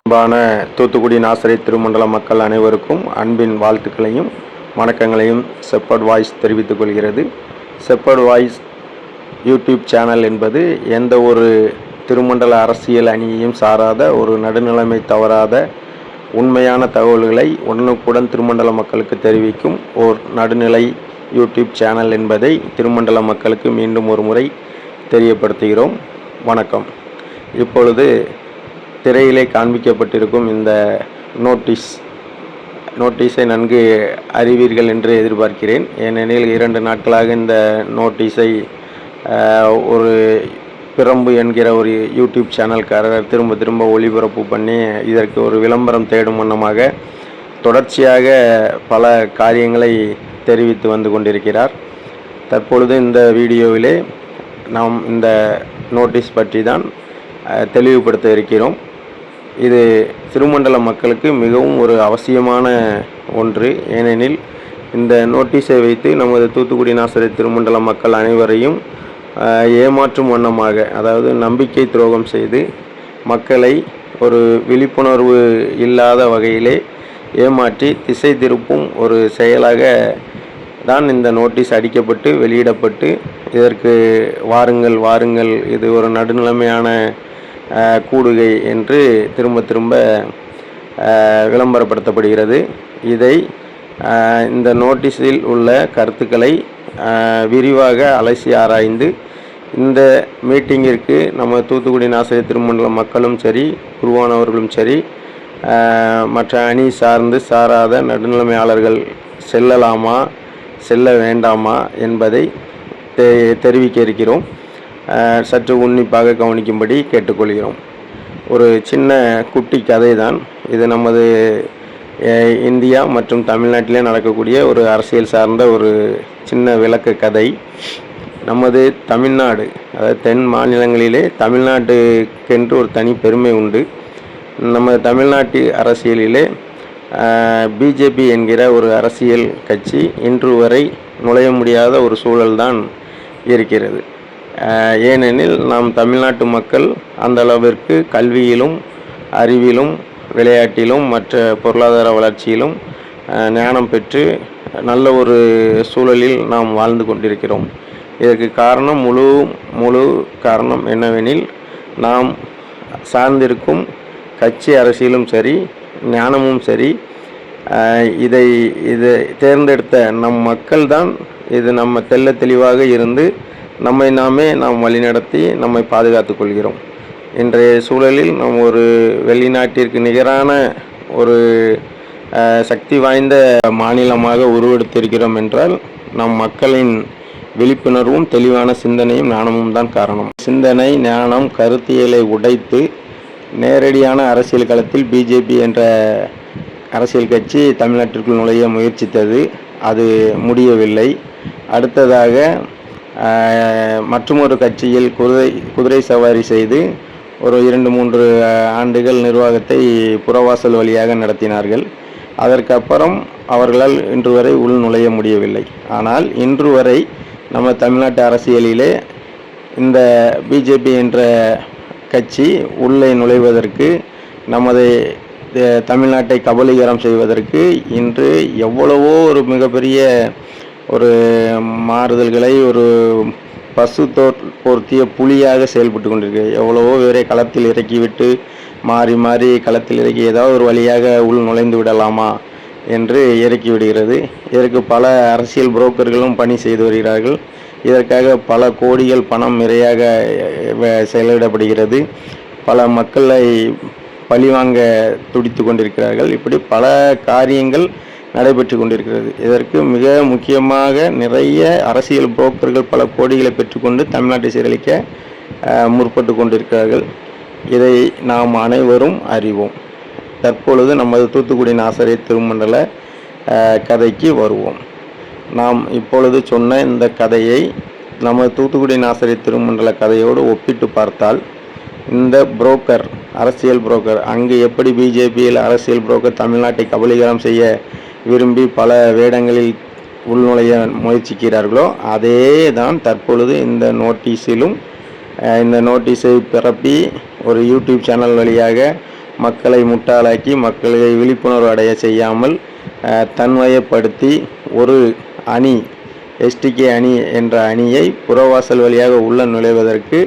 அன்பான தூத்துக்குடி நாசரேத் திருமண்டல மக்கள் அனைவருக்கும் அன்பின் வாழ்த்துக்களையும் வணக்கங்களையும் செப்பர்ட் வாய்ஸ் தெரிவித்துக் கொள்கிறது. செப்பர்ட் வாய்ஸ் யூடியூப் சேனல் என்பது எந்த ஒரு திருமண்டல அரசியல் அணியையும் சாராத ஒரு நடுநிலைமை தவறாத உண்மையான தகவல்களை உடனுக்குடன் திருமண்டல மக்களுக்கு தெரிவிக்கும் ஓர் நடுநிலை யூடியூப் சேனல் என்பதை திருமண்டல மக்களுக்கு மீண்டும் ஒரு முறை தெரியப்படுத்துகிறோம். வணக்கம். இப்பொழுது திரையிலே காண்பிக்கப்பட்டிருக்கும் இந்த நோட்டீஸை நன்கு அறிவீர்கள் என்று எதிர்பார்க்கிறேன். ஏனெனில் 2 நாட்களாக இந்த நோட்டீஸை ஒரு பிரம்பு என்கிற ஒரு யூடியூப் சேனல்காரர் திரும்ப ஒளிபரப்பு பண்ணி இதற்கு ஒரு விளம்பரம் தேடும் வண்ணமாக தொடர்ச்சியாக பல காரியங்களை தெரிவித்து வந்து கொண்டிருக்கிறார். தற்பொழுது இந்த வீடியோவிலே நாம் இந்த நோட்டீஸ் பற்றி தான் தெளிவுபடுத்த இருக்கிறோம். இது திருமண்டல மக்களுக்கு மிகவும் ஒரு அவசியமான ஒன்று. ஏனெனில் இந்த நோட்டீஸை வைத்து நமது தூத்துக்குடி நாசரேத் திருமண்டல மக்கள் அனைவரையும் ஏமாற்றும் வண்ணமாக, அதாவது நம்பிக்கை துரோகம் செய்து மக்களை ஒரு விழிப்புணர்வு இல்லாத வகையிலே ஏமாற்றி திசை திருப்பும் ஒரு செயலாக தான் இந்த நோட்டீஸ் அடிக்கப்பட்டு வெளியிடப்பட்டு இதற்கு வாருங்கள் இது ஒரு நடுநிலைமையான கூடுகை என்று திரும்ப விளம்பரப்படுத்தப்படுகிறது. இதை இந்த நோட்டீஸில் உள்ள கருத்துக்களை விரிவாக அலசி ஆராய்ந்து இந்த மீட்டிங்கிற்கு நம்ம தூத்துக்குடி நாசரேத் திருமண்டல மக்களும் சரி, குருவானவர்களும் சரி, மற்ற அணி சாராத நடுநிலைமையாளர்கள் செல்லலாமா செல்ல வேண்டாமா என்பதை தெரிவிக்க இருக்கிறோம். சற்று உன்னிப்பாக கவனிக்கும்படி கேட்டுக்கொள்கிறோம். ஒரு சின்ன குட்டி கதை தான் இது. நமது இந்தியா மற்றும் தமிழ்நாட்டிலே நடக்கக்கூடிய ஒரு அரசியல் சார்ந்த ஒரு சின்ன விளக்க கதை. நமது தமிழ்நாடு, அதாவது தென் மாநிலங்களிலே தமிழ்நாட்டுக்கென்று ஒரு தனி பெருமை உண்டு. நம்ம தமிழ்நாட்டு அரசியலிலே பிஜேபி என்கிற ஒரு அரசியல் கட்சி இன்று வரை நுழைய முடியாத ஒரு சூழல்தான் இருக்கிறது. ஏனெனில் நாம் தமிழ்நாட்டு மக்கள் அந்த அளவிற்கு கல்வியிலும் அறிவிலும் விளையாட்டிலும் மற்ற பொருளாதார வளர்ச்சியிலும் ஞானம் பெற்று நல்ல ஒரு சூழலில் நாம் வாழ்ந்து கொண்டிருக்கிறோம். இதற்கு காரணம் முழு காரணம் என்னவெனில், நாம் சார்ந்திருக்கும் கட்சி அரசியலும் சரி, ஞானமும் சரி, இதை தேர்ந்தெடுத்த நம் மக்கள் தான். இது நம்ம தெள்ள தெளிவாக இருந்து நாம் வழிநடத்தி நம்மை பாதுகாத்துக் கொள்கிறோம். இன்றைய சூழலில் நாம் ஒரு வெளிநாட்டிற்கு நிகரான ஒரு சக்தி வாய்ந்த மாநிலமாக உருவெடுத்திருக்கிறோம் என்றால் நம் மக்களின் விழிப்புணர்வும் தெளிவான சிந்தனையும் ஞானமும் தான் காரணம். சிந்தனை, ஞானம், கருத்தியலை உடைத்து நேரடியான அரசியல் களத்தில் பிஜேபி என்ற அரசியல் கட்சி தமிழ்நாட்டிற்குள் நுழைய முயற்சித்தது. அது முடியவில்லை. அடுத்ததாக மற்றொரு கட்சியில் குதிரை சவாரி செய்து ஒரு 2-3 ஆண்டுகள் நிர்வாகத்தை புறவாசல் வழியாக நடத்தினார்கள். அதற்கப்புறம் அவர்களால் இன்று வரை உள் நுழைய முடியவில்லை. ஆனால் இன்று வரை நம்ம தமிழ்நாட்டு அரசியலிலே இந்த பிஜேபி என்ற கட்சி உள்ளே நுழைவதற்கு, நமது தமிழ்நாட்டை கபலீகரம் செய்வதற்கு இன்று எவ்வளவோ ஒரு மிகப்பெரிய ஒரு மாறுதல்களை ஒரு பசு பொருத்திய புலியாக செயல்பட்டு கொண்டிருக்கு. எவ்வளவோ பேரை களத்தில் இறக்கிவிட்டு மாறி களத்தில் இறக்கி ஏதாவது ஒரு வழியாக உள் நுழைந்து விடலாமா என்று இறக்கி விடுகிறது. இதற்கு பல அரசியல் புரோக்கர்களும் பணி செய்து வருகிறார்கள். இதற்காக பல கோடிகள் பணம் நிறையாக செலவிடப்படுகிறது. பல மக்களை பழிவாங்க துடித்து கொண்டிருக்கிறார்கள். இப்படி பல காரியங்கள் நடைபெற்று கொண்டிருக்கிறது. இதற்கு மிக முக்கியமாக நிறைய அரசியல் புரோக்கர்கள் பல கோடிகளை பெற்றுக்கொண்டு தமிழ்நாட்டை சீரழிக்க முற்பட்டு கொண்டிருக்கிறார்கள். இதை நாம் அனைவரும் அறிவோம். தற்பொழுது நமது தூத்துக்குடி நாசரேத் திருமண்டல கதைக்கு வருவோம். நாம் இப்பொழுது சொன்ன இந்த கதையை நமது தூத்துக்குடி நாசரேத் திருமண்டல கதையோடு ஒப்பிட்டு பார்த்தால், இந்த புரோக்கர், அரசியல் புரோக்கர், அங்கு எப்படி பிஜேபியில் அரசியல் புரோக்கர் தமிழ்நாட்டை கபலீகரம் செய்ய விரும்பி பல வேடங்களில் உள்நுழைய முயற்சிக்கிறார்களோ அதே தான் தற்பொழுது இந்த நோட்டீஸிலும் இந்த நோட்டீஸை பரப்பி ஒரு யூடியூப் சேனல் வழியாக மக்களை முட்டாளாக்கி மக்களை விழிப்புணர்வு அடைய செய்யாமல் தன்வயப்படுத்தி ஒரு அணி எஸ்டிகே அணி என்ற அணியை புறவாசல் வழியாக உள்ள நுழைவதற்கு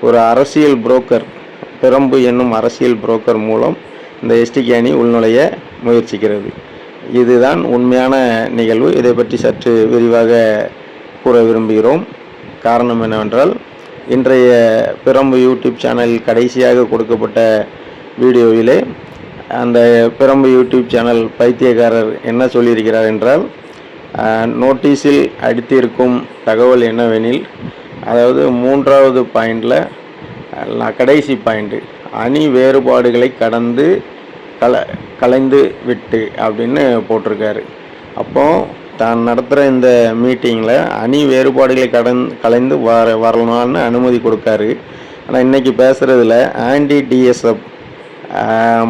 ஒரு அரசியல் புரோக்கர், பிரம்பு என்னும் அரசியல் புரோக்கர் மூலம் இந்த எஸ்டிகே அணி உள்நுழைய முயற்சிக்கிறது. இதுதான் உண்மையான நிகழ்வு. இதை பற்றி சற்று விரிவாக கூற விரும்புகிறோம். காரணம் என்னவென்றால், இன்றைய பிரம்பு யூடியூப் சேனலில் கடைசியாக கொடுக்கப்பட்ட வீடியோவிலே அந்த பிரம்பு யூடியூப் சேனல் பைத்தியக்காரர் என்ன சொல்லியிருக்கிறார் என்றால், நோட்டீஸில் அடித்திருக்கும் தகவல் என்னவெனில், அதாவது 3வது பாயிண்டில் கடைசி பாயிண்ட்டு, அணி வேறுபாடுகளை கலைந்து விட்டு அப்படின்னு போட்டிருக்காரு. அப்போது தான் நடத்துகிற இந்த மீட்டிங்கில் அணி வேறுபாடுகளை கலைந்து வரலான்னு அனுமதி கொடுக்காரு. ஆனால் இன்றைக்கி பேசுகிறதுல ஆன்டி டிஎஸ்எஃப்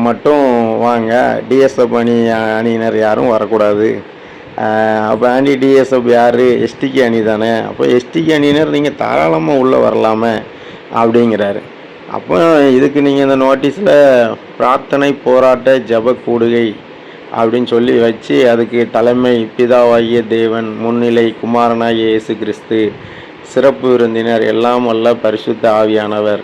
மட்டும் வாங்க, டிஎஸ்எஃப் அணியினர் யாரும் வரக்கூடாது. அப்போ ஆன்டி டிஎஸ்எஃப் யார்? எஸ்டிகே அணி தானே. அப்போ எஸ்டிகே அணியினர் நீங்கள் தாராளமாக உள்ளே வரலாமே அப்படிங்கிறாரு. அப்போ இதுக்கு நீங்கள் இந்த நோட்டீஸில் பிரார்த்தனை போராட்ட ஜப கூடுகை அப்படின்னு சொல்லி வச்சு, அதுக்கு தலைமை பிதாவாகிய தேவன், முன்னிலை குமாரனாகிய இயேசு கிறிஸ்து, சிறப்பு விருந்தினர் எல்லாம் வல்ல பரிசுத்த ஆவியானவர்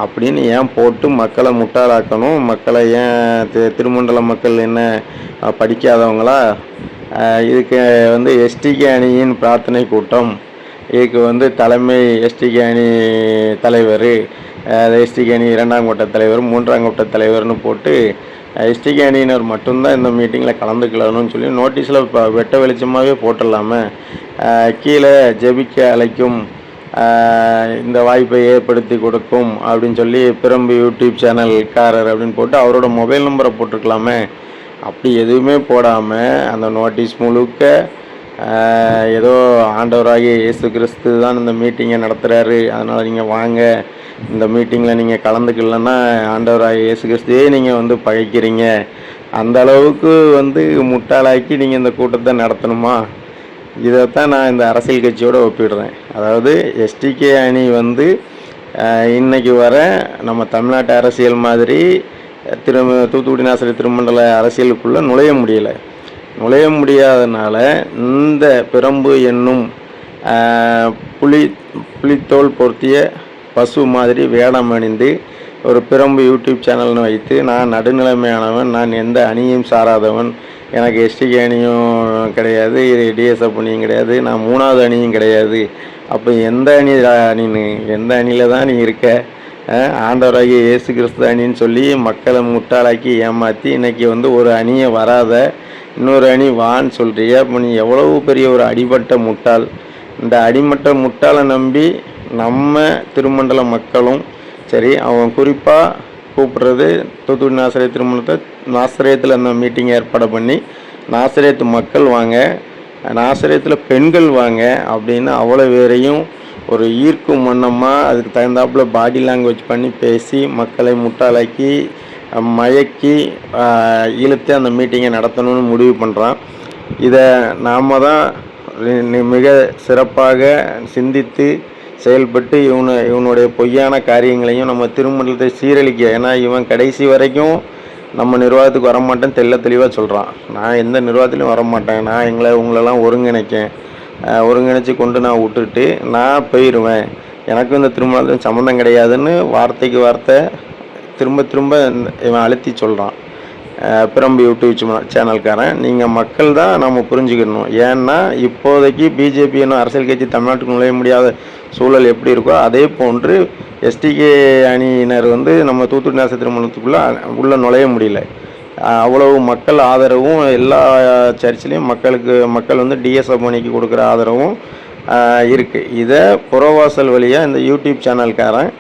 அப்படின்னு ஏன் போட்டு மக்களை முட்டாளாக்கணும்? மக்களை ஏன் திருமண்டல மக்கள் என்ன படிக்காதவங்களா? இதுக்கு எஸ்டிகே அணியின் பிரார்த்தனை கூட்டம், இதுக்கு தலைமை எஸ்டிகே அணி தலைவர், எஸ்டிகே அணி 2ஆம் கட்ட தலைவர், 3ஆம் கட்ட தலைவர்னு போட்டு எஸ்டிகே அணியினர் மட்டும்தான் இந்த மீட்டிங்கில் கலந்துக்கலாம்னு சொல்லி நோட்டீஸில் வெட்ட வெளிச்சமாகவே போட்டுடலாமே. கீழே ஜெபிக்க அழைக்கும், இந்த வாய்ப்பை ஏற்படுத்தி கொடுக்கும் அப்படின்னு சொல்லி பிரம்பு யூடியூப் சேனல்காரர் அப்படின்னு போட்டு அவரோட மொபைல் நம்பரை போட்டிருக்கலாமே. அப்படி எதுவுமே போடாமல் அந்த நோட்டீஸ் முழுக்க ஏதோ ஆண்டவராகிய இயேசு கிறிஸ்து தான் இந்த மீட்டிங்கை நடத்துகிறாரு, அதனால் நீங்கள் வாங்க, இந்த மீட்டிங்கில் நீங்கள் கலந்துக்கலன்னா ஆண்டவராகிய இயேசு கிறிஸ்துவே நீங்கள் பகைக்கிறீங்க, அந்த அளவுக்கு முட்டாளாக்கி நீங்கள் இந்த கூட்டத்தை நடத்தணுமா? இதைத்தான் நான் இந்த அரசியல் கட்சியோடு ஒப்பிடுறேன். அதாவது எஸ்டிகே அணி இன்னைக்கு வர நம்ம தமிழ்நாட்டு அரசியல் மாதிரி தூத்துக்குடி நாசரேத் திருமண்டல அரசியலுக்குள்ளே நுழைய முடியாதனால இந்த பிரம்பு என்னும் புலித்தோல் பொருத்திய பசு மாதிரி வேடம் அணிந்து ஒரு பிரம்பு யூடியூப் சேனல்னு வைத்து, நான் நடுநிலைமையானவன், நான் எந்த அணியும் சாராதவன், எனக்கு எஸ்டிகே அணியும் கிடையாது, டிஎஸ்எஃப் அணியும் கிடையாது, நான் 3வது அணியும் கிடையாது, அப்போ எந்த அணியில் தான் நீ இருக்க? ஆண்டவராகிய இயேசு கிறிஸ்து அணின்னு சொல்லி மக்களை முட்டாளாக்கி ஏமாற்றி இன்றைக்கி ஒரு அணியை வராத இன்னொரு அணி வான்னு சொல்கிறிய. அப்போ நீ எவ்வளவு பெரிய ஒரு அடிபட்ட முட்டாள். இந்த அடிமட்ட முட்டாளை நம்பி நம்ம திருமண்டல மக்களும் சரி, அவன் குறிப்பாக கூப்பிட்றது தூத்துக்குடி நாசரேத் திருமணத்தை நாசரேத்தில் அந்த மீட்டிங் ஏற்பாடு பண்ணி, நாசரேத்து மக்கள் வாங்க, நாசரேத்தில் பெண்கள் வாங்க அப்படின்னு அவ்வளோ பேரையும் ஒரு ஈர்க்கும் வண்ணமாக அதுக்கு தகுந்தாப்பில் பாடி லாங்குவேஜ் பண்ணி பேசி மக்களை முட்டாளாக்கி மயக்கி இழுத்து அந்த மீட்டிங்கை நடத்தணும்னு முடிவு பண்ணுறான். இதை நாம் தான் மிக சிறப்பாக சிந்தித்து செயல்பட்டு இவனுடைய பொய்யான காரியங்களையும் நம்ம திருமணத்தை சீரழிக்க, ஏன்னா இவன் கடைசி வரைக்கும் நம்ம நிர்வாகத்துக்கு வரமாட்டேன்னு தெளிவாக சொல்கிறான். நான் எந்த நிர்வாகத்துலையும் வரமாட்டேன், நான் உங்களெல்லாம் ஒருங்கிணைச்சி கொண்டு நான் விட்டுட்டு நான் போயிடுவேன், எனக்கு இந்த திருமணத்துக்கு சம்மந்தம் கிடையாதுன்னு வார்த்தைக்கு வார்த்தை திரும்ப இவன் அழுத்தி சொல்கிறான். பிரம்பு யூடியூப் சேனல்காரன், நீங்கள் மக்கள் தான் நம்ம புரிஞ்சுக்கணும். ஏன்னா இப்போதைக்கு பிஜேபி என்னும் அரசியல் கட்சி தமிழ்நாட்டுக்கு நுழைய முடியாத சூழல் எப்படி இருக்கோ அதே போன்று எஸ்டிகே அணியினர் நம்ம தூத்துக்குடி நாசரேத் திருமணத்துக்குள்ளே உள்ளே நுழைய முடியல. அவ்வளவு மக்கள் ஆதரவும் எல்லா சர்ச்சிலையும் மக்கள் டிஎஸ்எஃப் அணிக்கு கொடுக்குற ஆதரவும் இருக்குது. இதை புறவாசல் வழியாக இந்த யூடியூப் சேனல்காரன்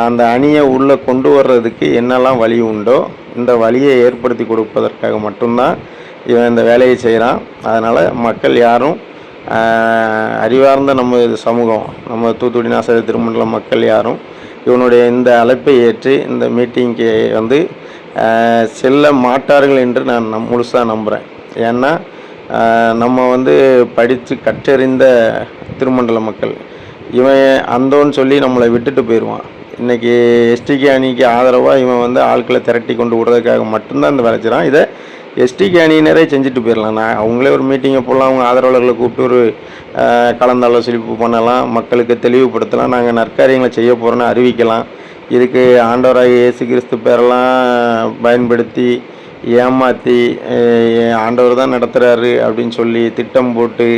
அந்த அணியை உள்ளே கொண்டு வர்றதுக்கு என்னெல்லாம் வழி உண்டோ இந்த வழியை ஏற்படுத்தி கொடுப்பதற்காக மட்டும்தான் இவன் இந்த வேலையை செய்கிறான். அதனால் மக்கள் யாரும் அறிவார்ந்த நம்ம சமூகம், நம்ம தூத்துக்குடி நாசரேத் திருமண்டல மக்கள் யாரும் இவனுடைய இந்த அழைப்பை ஏற்று இந்த மீட்டிங்க்கு செல்ல மாட்டார்கள் என்று நான் முழுசாக நம்புகிறேன். ஏன்னா நம்ம படித்து கற்றறிந்த திருமண்டல மக்கள், இவன் அந்தோன்னு சொல்லி நம்மளை விட்டுட்டு போயிடுவான். இன்றைக்கி எஸ்டிகே அணிக்கு ஆதரவாக இவன் வந்து ஆட்களை திரட்டி கொண்டு விடுறதுக்காக மட்டும்தான் இந்த வேலை செய்கிறான். இதை எஸ்டிகே அணியினரே செஞ்சுட்டு போயிடலாம். நான் அவங்களே ஒரு மீட்டிங்கை போடலாம், அவங்க ஆதரவாளர்களை கூப்பிட்டு ஒரு கலந்தாலோசிப்பு பண்ணலாம், மக்களுக்கு தெளிவுபடுத்தலாம், நாங்கள் நற்காரியங்களை செய்ய போகிறோன்னு அறிவிக்கலாம். இதுக்கு ஆண்டவராகிய இயேசு கிறிஸ்து பேரெல்லாம் பயன்படுத்தி ஏமாற்றி ஆண்டவர் தான் நடத்துகிறாரு அப்படின்னு சொல்லி திட்டம் போட்டு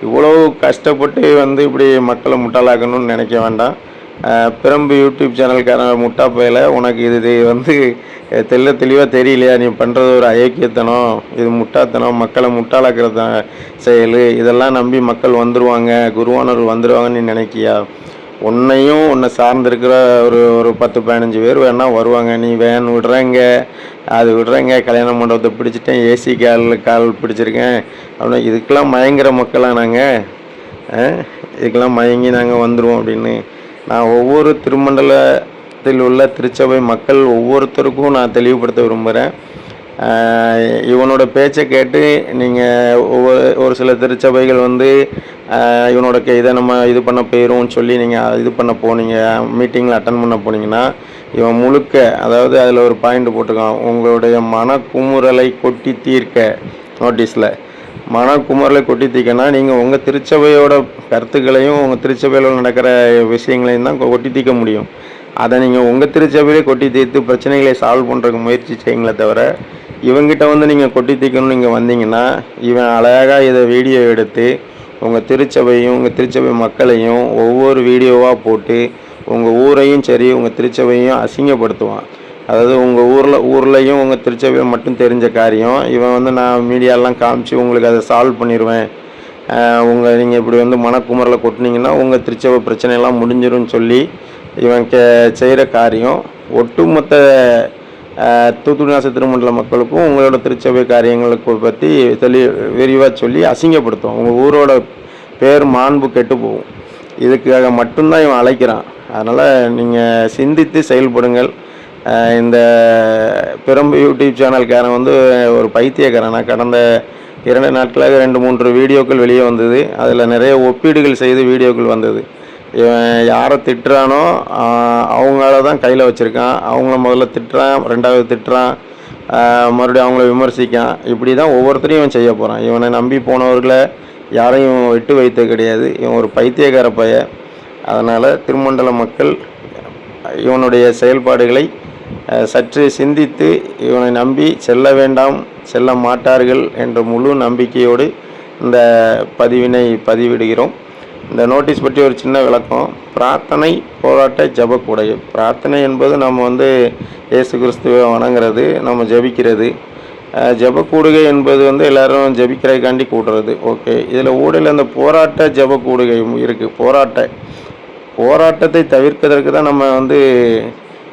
இவ்வளோ கஷ்டப்பட்டு வந்து இப்படி மக்களை முட்டாளாக்கணும்னு நினைக்க வேண்டாம். பிரம்பு யூடியூப் சேனல்காரன் முட்டா பையில, உனக்கு இது வந்து தெளிவாக தெரியலையா? நீ பண்ணுறது ஒரு அயோக்கியத்தனம், இது முட்டாத்தனம், மக்களை முட்டாளாக்குற செயல், இதெல்லாம் நம்பி மக்கள் வந்துடுவாங்க, குருவானவர் வந்துடுவாங்கன்னு நீ நினைக்கியா? உன்னையும் உன்னை சார்ந்திருக்கிற ஒரு 10-15 பேர் வேணால் வருவாங்க. நீ வேன் விடுறேங்க, அது விடுறேங்க, கல்யாண மண்டபத்தை பிடிச்சிட்டேன், ஏசி கால் பிடிச்சிருக்கேன் அப்படின்னா இதுக்கெல்லாம் மயங்குற மக்களாக நாங்கள், இதுக்கெல்லாம் மயங்கி நாங்கள் வந்துடுவோம் அப்படின்னு. நான் ஒவ்வொரு திருமண்டலத்தில் உள்ள திருச்சபை மக்கள் ஒவ்வொருத்தருக்கும் நான் தெளிவுபடுத்த விரும்புகிறேன். இவனோட பேச்சை கேட்டு நீங்கள் ஒரு சில திருச்சபைகள் வந்து இவனோட இதை நம்ம இது பண்ண போயிடும்னு சொல்லி நீங்கள் இது பண்ண போனீங்க, மீட்டிங்கில் அட்டன் பண்ண போனீங்கன்னா, இவன் முழுக்க, அதாவது அதில் ஒரு பாயிண்ட் போட்டிருக்கான், உங்களுடைய மனக்குமுறலை கொட்டி தீர்க்க. நோட்டீஸில் மனக்குமுறலை கொட்டி தீர்க்கனா நீங்கள் உங்கள் திருச்சபையோட கருத்துக்களையும் உங்கள் திருச்சபையில் நடக்கிற விஷயங்களையும் தான் கொட்டி தீர்க்க முடியும். அதை நீங்கள் உங்கள் திருச்சபையிலே கொட்டி தீர்த்து பிரச்சனைகளை சால்வ் பண்ணுறதுக்கு முயற்சி செய்யுங்களே தவிர, இவங்கிட்ட வந்து நீங்கள் கொட்டி தீர்க்கணும்னு நீங்கள் வந்தீங்கன்னா, இவன் அழகாக இதை வீடியோ எடுத்து உங்கள் திருச்சபையும் உங்கள் திருச்சபை மக்களையும் ஒவ்வொரு வீடியோவாக போட்டு உங்கள் ஊரையும் சரி உங்கள் திருச்சபையும் அசிங்கப்படுத்துவான். அதாவது உங்கள் ஊர்லேயும் உங்கள் திருச்சபையும் மட்டும் தெரிஞ்ச காரியம் இவன் வந்து நான் மீடியாலாம் காமிச்சு உங்களுக்கு அதை சால்வ் பண்ணிடுவேன், நீங்கள் இப்படி வந்து மனக்குமரலை கொட்டினீங்கன்னா உங்கள் திருச்சபை பிரச்சனையெல்லாம் முடிஞ்சிரும்னு சொல்லி இவன் செய்கிற காரியம் ஒட்டுமொத்த தூத்துக்குடி நாச திருமண்டல மக்களுக்கும் உங்களோட திருச்சபை காரியங்களுக்கு பற்றி விரிவாக சொல்லி அசிங்கப்படுத்தும். உங்கள் ஊரோட பேர் மாண்பு கெட்டு போகும். இதுக்காக மட்டும்தான் இவன் அழைக்கிறான். அதனால் நீங்கள் சிந்தித்து செயல்படுங்கள். இந்த பிரம்பு யூடியூப் சேனல்காரன் வந்து ஒரு பைத்தியக்காரன். நான் கடந்த 2 நாட்களாக 2-3 வீடியோக்கள் வெளியே வந்தது. அதில் நிறைய ஒப்பீடுகள் செய்து வீடியோக்கள் வந்தது. இவன் யாரை திட்டுறானோ அவங்கள தான் கையில் வச்சுருக்கான். அவங்கள முதல்ல திட்டுறான், 2வது திட்டுறான், மறுபடியும் அவங்கள விமர்சிக்கான். இப்படி தான் ஒவ்வொருத்தரையும் இவன் செய்ய போகிறான். இவனை நம்பி போனவர்களை யாரையும் விட்டு வைத்த கிடையாது. இவன் ஒரு பைத்தியக்கார பைய. அதனால் திருமண்டல மக்கள் இவனுடைய செயல்பாடுகளை சற்று சிந்தித்து இவனை நம்பி செல்ல வேண்டாம், செல்ல மாட்டார்கள் என்ற முழு நம்பிக்கையோடு இந்த பதிவினை பதிவிடுகிறோம். இந்த நோட்டீஸ் பற்றி ஒரு சின்ன விளக்கம். பிரார்த்தனை, போராட்ட, ஜபக்கூடை. பிரார்த்தனை என்பது நம்ம வந்து இயேசு கிறிஸ்துவை வணங்குறது, நம்ம ஜபிக்கிறது. ஜபக்கூடுகை என்பது வந்து எல்லோரும் ஜபிக்கிறதுக்காண்டி கூட்டுறது. ஓகே, இதில் ஊடையில் அந்த போராட்ட ஜபக்கூடுகை இருக்குது. போராட்டத்தை தவிர்க்கிறதுக்கு தான் நம்ம வந்து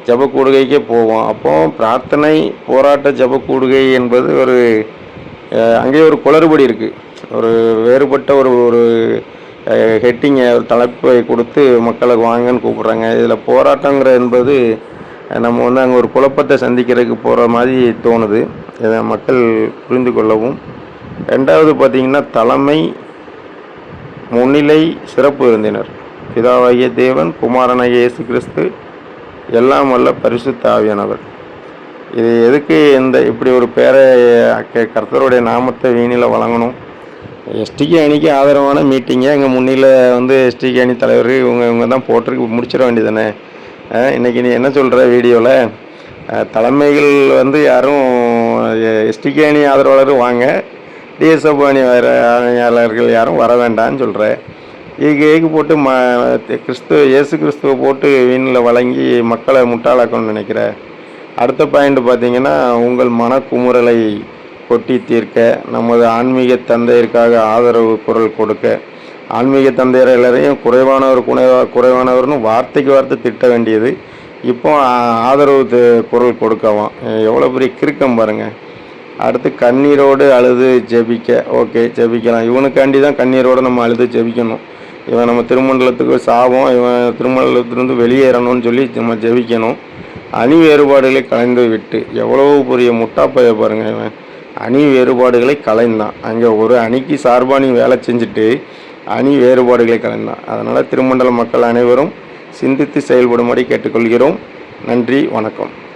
ஜபக்கூடுகைக்கே போவோம். அப்போது பிரார்த்தனை, போராட்ட, ஜபக்கூடுகை என்பது அங்கேயே ஒரு குளறுபடி இருக்குது. ஒரு வேறுபட்ட ஒரு ஹெட்டிங்கை, ஒரு தலைப்பை கொடுத்து மக்களுக்கு வாங்கன்னு கூப்பிட்றாங்க. இதில் போராட்டங்கிற என்பது நம்ம வந்து அங்கே ஒரு குழப்பத்தை சந்திக்கிறதுக்கு போகிற மாதிரி தோணுது. இதை மக்கள் புரிந்து கொள்ளவும். 2வது பார்த்திங்கன்னா, தலைமை, முன்னிலை, சிறப்பு விருந்தினர். பிதாவாகிய தேவன், குமாரனாகிய இயேசு கிறிஸ்து, எல்லாம் வல்ல பரிசுத்த ஆவியானவர். இது எதுக்கு இப்படி ஒரு பேரை கர்த்தருடைய நாமத்தை வீணில் வழங்கணும்? எஸ்டிகே அணிக்கு ஆதரவான மீட்டிங்க எங்கள் முன்னில் வந்து எஸ்டிகே அணி தலைவர் இவங்க தான் போட்டிருக்கு, முடிச்சிட வேண்டியதானே. இன்றைக்கி நீ என்ன சொல்கிற வீடியோவில்? தலைமைகள் வந்து யாரும் எஸ்டிகே அணி ஆதரவாளர் வாங்க, டிஎஸ்எஃப் அணி ஆணையாளர்கள் யாரும் வர வேண்டாம்னு சொல்கிற. இதுக்கு போட்டு இயேசு கிறிஸ்துவை போட்டு வீணில் வழங்கி மக்களை முட்டாளாக்கணும்னு நினைக்கிற. அடுத்த பாயிண்ட் பார்த்திங்கன்னா, உங்கள் மனக்குமுறலை கொட்டி தீர்க்க, நமது ஆன்மீக தந்தையருக்காக ஆதரவு குரல் கொடுக்க. ஆன்மீக தந்தையர் எல்லாரையும் குறைவானவர்னு வார்த்தைக்கு வார்த்தை திட்ட வேண்டியது, இப்போ ஆதரவு குரல் கொடுக்கவும். எவ்வளோ பெரிய கிறுக்கம் பாருங்கள். அடுத்து கண்ணீரோடு அழுது ஜெபிக்க. ஓகே, ஜெபிக்கலாம். இவனுக்காண்டி தான் கண்ணீரோடு நம்ம அழுது ஜெபிக்கணும். இவன் நம்ம திருமண்டலத்துக்கு சாபம், இவன் திருமண்டலத்திலிருந்து வெளியேறணும்னு சொல்லி நம்ம ஜெபிக்கணும். அணி வேறுபாடுகளை கலைந்து விட்டு. எவ்வளோ பெரிய முட்டாப்பைய பாருங்கள். இவன் அணி வேறுபாடுகளை கலைந்தான். அங்கே ஒரு அணிக்கு சார்பாக நீ வேலை செஞ்சுட்டு அணி வேறுபாடுகளை கலைந்தான். அதனால் திருமண்டல மக்கள் அனைவரும் சிந்தித்து செயல்படும்படி கேட்டுக்கொள்கிறோம். நன்றி, வணக்கம்.